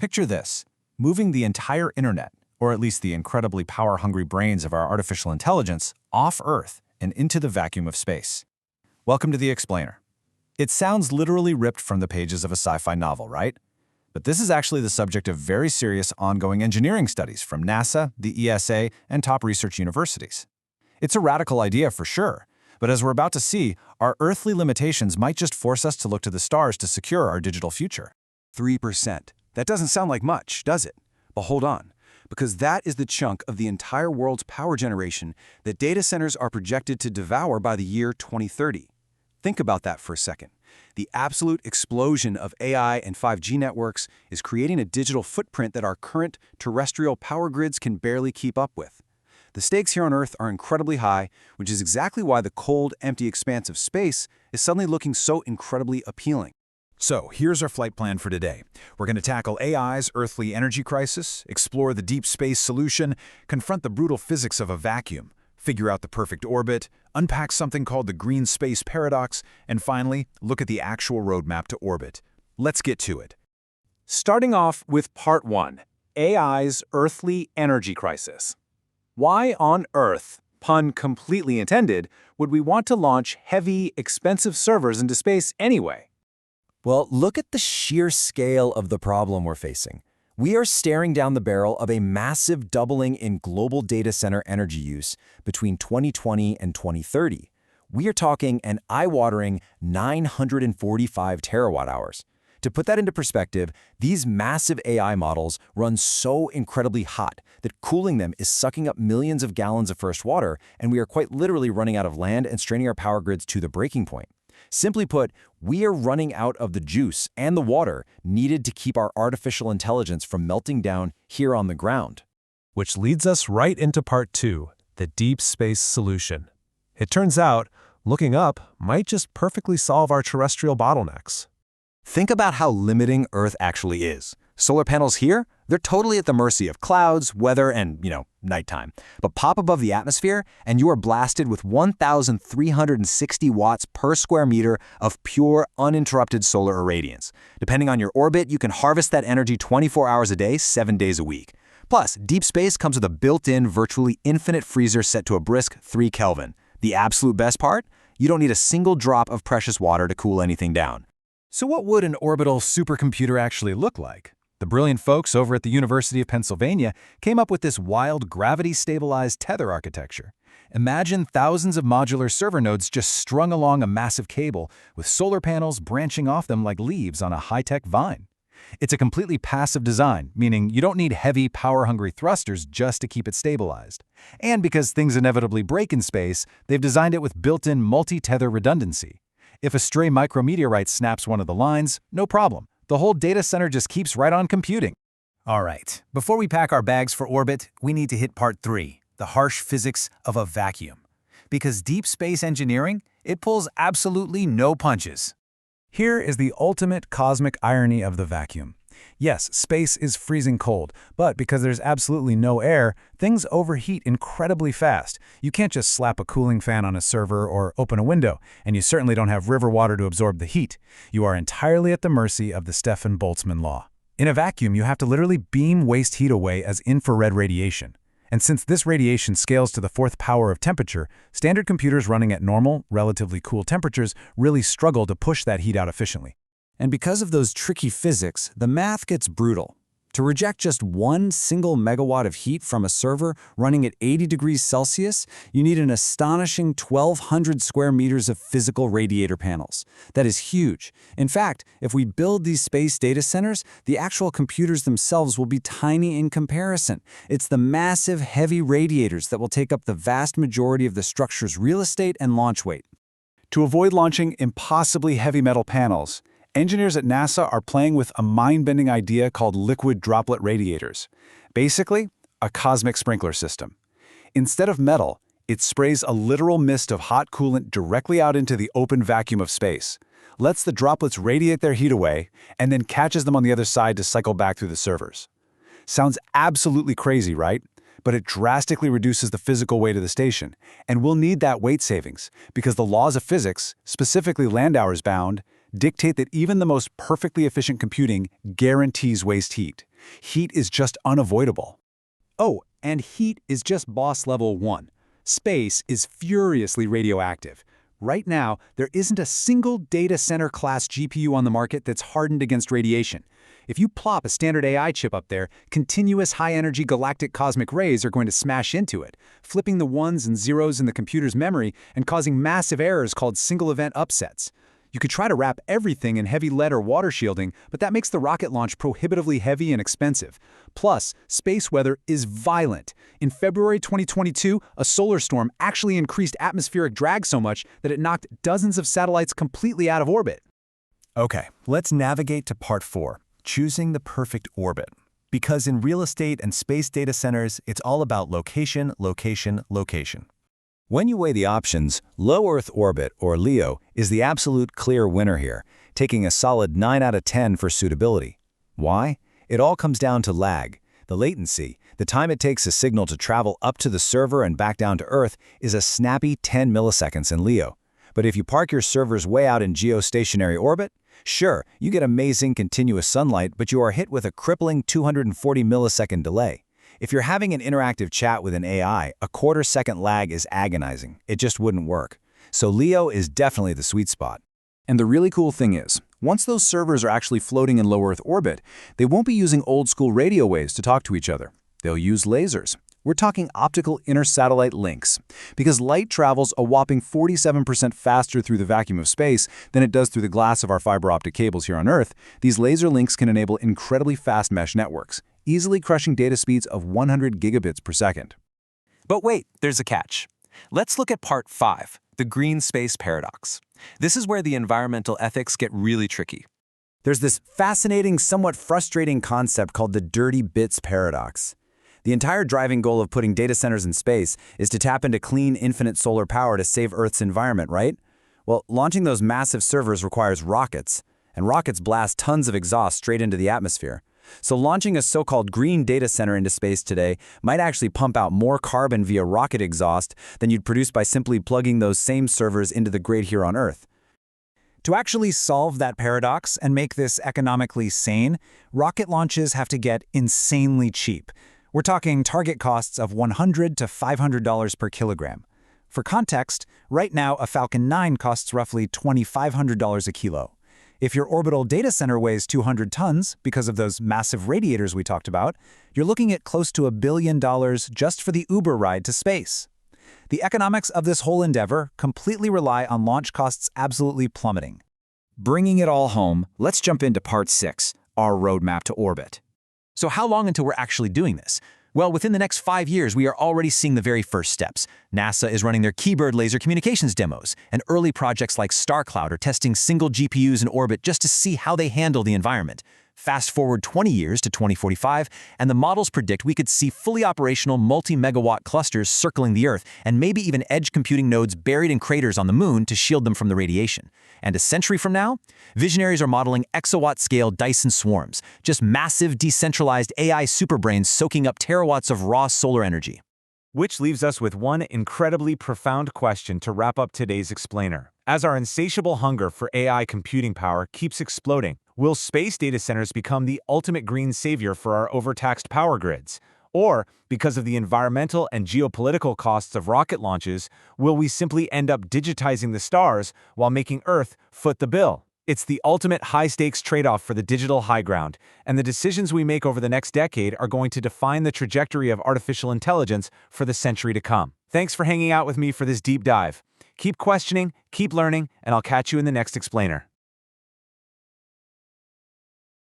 Picture this, moving the entire internet, or at least the incredibly power-hungry brains of our artificial intelligence, off Earth and into the vacuum of space. Welcome to The Explainer. It sounds literally ripped from the pages of a sci-fi novel, right? But this is actually the subject of very serious ongoing engineering studies from NASA, the ESA, and top research universities. It's a radical idea for sure, but as we're about to see, our earthly limitations might just force us to look to the stars to secure our digital future. 3%. That doesn't sound like much, does it? But hold on, because that is the chunk of the entire world's power generation that data centers are projected to devour by the year 2030. Think about that for a second. The absolute explosion of AI and 5G networks is creating a digital footprint that our current terrestrial power grids can barely keep up with. The stakes here on Earth are incredibly high, which is exactly why the cold, empty expanse of space is suddenly looking so incredibly appealing. So here's our flight plan for today. We're going to tackle AI's earthly energy crisis, explore the deep space solution, confront the brutal physics of a vacuum, figure out the perfect orbit, unpack something called the green space paradox, and finally, look at the actual roadmap to orbit. Let's get to it. Starting off with Part 1, AI's earthly energy crisis. Why on earth, pun completely intended, would we want to launch heavy, expensive servers into space anyway? Well, look at the sheer scale of the problem we're facing. We are staring down the barrel of a massive doubling in global data center energy use between 2020 and 2030. We are talking an eye-watering 945 terawatt-hours. To put that into perspective, these massive AI models run so incredibly hot that cooling them is sucking up millions of gallons of first water, and we are quite literally running out of land and straining our power grids to the breaking point. Simply put, we are running out of the juice and the water needed to keep our artificial intelligence from melting down here on the ground. Which leads us right into Part 2, the deep space solution. It turns out, looking up might just perfectly solve our terrestrial bottlenecks. Think about how limiting Earth actually is. Solar panels here, they're totally at the mercy of clouds, weather, and, nighttime. But pop above the atmosphere, and you are blasted with 1,360 watts per square meter of pure, uninterrupted solar irradiance. Depending on your orbit, you can harvest that energy 24 hours a day, 7 days a week. Plus, deep space comes with a built-in, virtually infinite freezer set to a brisk 3 Kelvin. The absolute best part? You don't need a single drop of precious water to cool anything down. So what would an orbital supercomputer actually look like? The brilliant folks over at the University of Pennsylvania came up with this wild gravity-stabilized tether architecture. Imagine thousands of modular server nodes just strung along a massive cable, with solar panels branching off them like leaves on a high-tech vine. It's a completely passive design, meaning you don't need heavy, power-hungry thrusters just to keep it stabilized. And because things inevitably break in space, they've designed it with built-in multi-tether redundancy. If a stray micrometeorite snaps one of the lines, no problem. The whole data center just keeps right on computing. All right, before we pack our bags for orbit, we need to hit Part 3, the harsh physics of a vacuum. Because deep space engineering, it pulls absolutely no punches. Here is the ultimate cosmic irony of the vacuum. Yes, space is freezing cold, but because there's absolutely no air, things overheat incredibly fast. You can't just slap a cooling fan on a server or open a window, and you certainly don't have river water to absorb the heat. You are entirely at the mercy of the Stefan-Boltzmann law. In a vacuum, you have to literally beam waste heat away as infrared radiation. And since this radiation scales to the fourth power of temperature, standard computers running at normal, relatively cool temperatures really struggle to push that heat out efficiently. And because of those tricky physics, the math gets brutal. To reject just one single megawatt of heat from a server running at 80 degrees Celsius, you need an astonishing 1,200 square meters of physical radiator panels. That is huge. In fact, if we build these space data centers, the actual computers themselves will be tiny in comparison. It's the massive, heavy radiators that will take up the vast majority of the structure's real estate and launch weight. To avoid launching impossibly heavy metal panels, engineers at NASA are playing with a mind-bending idea called liquid droplet radiators. Basically, a cosmic sprinkler system. Instead of metal, it sprays a literal mist of hot coolant directly out into the open vacuum of space, lets the droplets radiate their heat away, and then catches them on the other side to cycle back through the servers. Sounds absolutely crazy, right? But it drastically reduces the physical weight of the station, and we'll need that weight savings because the laws of physics, specifically Landauer's bound, dictate that even the most perfectly efficient computing guarantees waste heat. Heat is just unavoidable. Oh, and heat is just boss level 1. Space is furiously radioactive. Right now, there isn't a single data center class GPU on the market that's hardened against radiation. If you plop a standard AI chip up there, continuous high-energy galactic cosmic rays are going to smash into it, flipping the ones and zeros in the computer's memory and causing massive errors called single-event upsets. You could try to wrap everything in heavy lead or water shielding, but that makes the rocket launch prohibitively heavy and expensive. Plus, space weather is violent. In February 2022, a solar storm actually increased atmospheric drag so much that it knocked dozens of satellites completely out of orbit. Okay, let's navigate to part 4, choosing the perfect orbit. Because in real estate and space data centers, it's all about location, location, location. When you weigh the options, low Earth orbit, or LEO, is the absolute clear winner here, taking a solid 9 out of 10 for suitability. Why? It all comes down to lag. The latency, the time it takes a signal to travel up to the server and back down to Earth, is a snappy 10 milliseconds in LEO. But if you park your servers way out in geostationary orbit, sure, you get amazing continuous sunlight, but you are hit with a crippling 240 millisecond delay. If you're having an interactive chat with an AI, a quarter-second lag is agonizing. It just wouldn't work. So LEO is definitely the sweet spot. And the really cool thing is, once those servers are actually floating in low Earth orbit, they won't be using old-school radio waves to talk to each other. They'll use lasers. We're talking optical intersatellite links. Because light travels a whopping 47% faster through the vacuum of space than it does through the glass of our fiber optic cables here on Earth, these laser links can enable incredibly fast mesh networks, easily crushing data speeds of 100 gigabits per second. But wait, there's a catch. Let's look at part 5, the green space paradox. This is where the environmental ethics get really tricky. There's this fascinating, somewhat frustrating concept called the dirty bits paradox. The entire driving goal of putting data centers in space is to tap into clean, infinite solar power to save Earth's environment, right? Well, launching those massive servers requires rockets, and rockets blast tons of exhaust straight into the atmosphere. So launching a so-called green data center into space today might actually pump out more carbon via rocket exhaust than you'd produce by simply plugging those same servers into the grid here on Earth. To actually solve that paradox and make this economically sane, rocket launches have to get insanely cheap. We're talking target costs of $100 to $500 per kilogram. For context, right now a Falcon 9 costs roughly $2,500 a kilo. If your orbital data center weighs 200 tons, because of those massive radiators we talked about, you're looking at close to $1 billion just for the Uber ride to space. The economics of this whole endeavor completely rely on launch costs absolutely plummeting. Bringing it all home, let's jump into part 6, our roadmap to orbit. So how long until we're actually doing this? Well, within the next 5 years, we are already seeing the very first steps. NASA is running their Keybird laser communications demos, and early projects like StarCloud are testing single GPUs in orbit just to see how they handle the environment. Fast forward 20 years to 2045, and the models predict we could see fully operational multi-megawatt clusters circling the Earth, and maybe even edge computing nodes buried in craters on the Moon to shield them from the radiation. And a century from now, visionaries are modeling exawatt-scale Dyson swarms, just massive decentralized AI superbrains soaking up terawatts of raw solar energy. Which leaves us with one incredibly profound question to wrap up today's explainer. As our insatiable hunger for AI computing power keeps exploding, will space data centers become the ultimate green savior for our overtaxed power grids? Or, because of the environmental and geopolitical costs of rocket launches, will we simply end up digitizing the stars while making Earth foot the bill? It's the ultimate high-stakes trade-off for the digital high ground, and the decisions we make over the next decade are going to define the trajectory of artificial intelligence for the century to come. Thanks for hanging out with me for this deep dive. Keep questioning, keep learning, and I'll catch you in the next explainer.